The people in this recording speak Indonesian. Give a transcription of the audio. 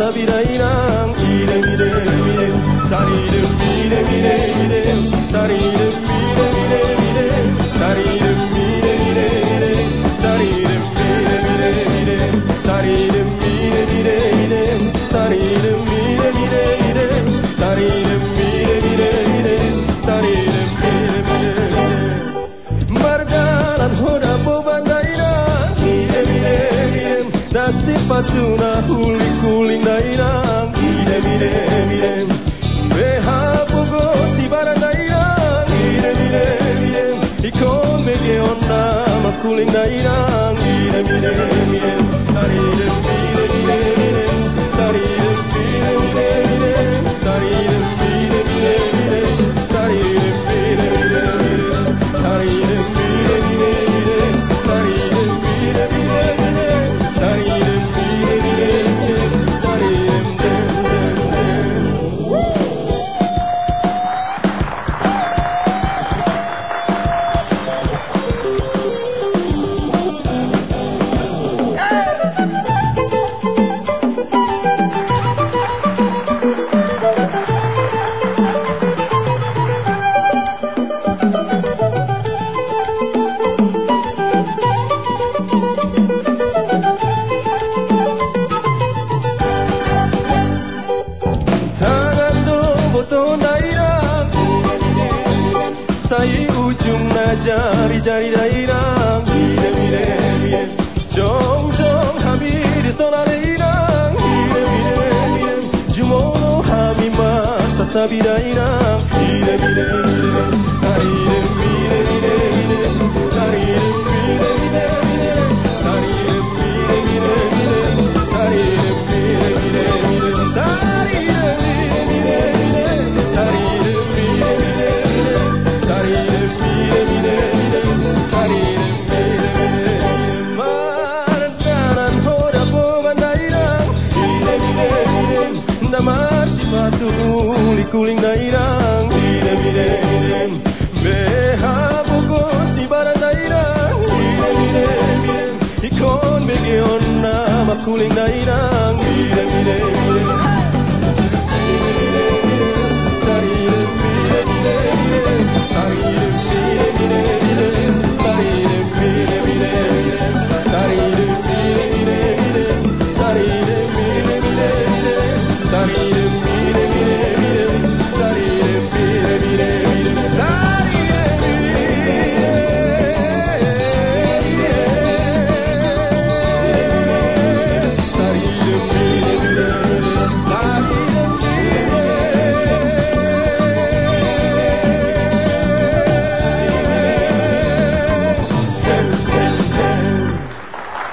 Tabidairang ire mire mire tarirum mire mire mire tarirum mire mire mire tarirum mire mire mire tarirum mire mire mire tarirum mire mire mire tarirum mire mire mire tarirum mire mire mire tarirum mire mire mire mardalan hoda bobandairang ire mire mire dasipatuna huli-kuling dairang ire mire mire beha bogos di barang dairang ire mire mire ikon mege onna makuling dairang ire mire mire tarirum mire mire mire tarirum mire mire mire tarirum mire mire mire tarirum mire mire mire tarirum mire mire mire tarirum mire mire mire tarirum mire mire mire tarirum dem dem dem Sai ujung na jari-jari dairang mire mire mire jong jong hami di sola dairang mire mire mire jumono hami mas tabi dairang mire mire mire tarirum mire mire mire tarirum mire mire mire tarirum mire mire mire tarirum mire mire mire tarirum mire mire mire tarirum mire mire mire tarirum mire mire mire tarirum mire mire mardalan hoda bobandairang mire mire mire damar sifatu likuling dairang mire mire mire beha bogos di barang dairang mire mire mire ikon mege onna makuling dairang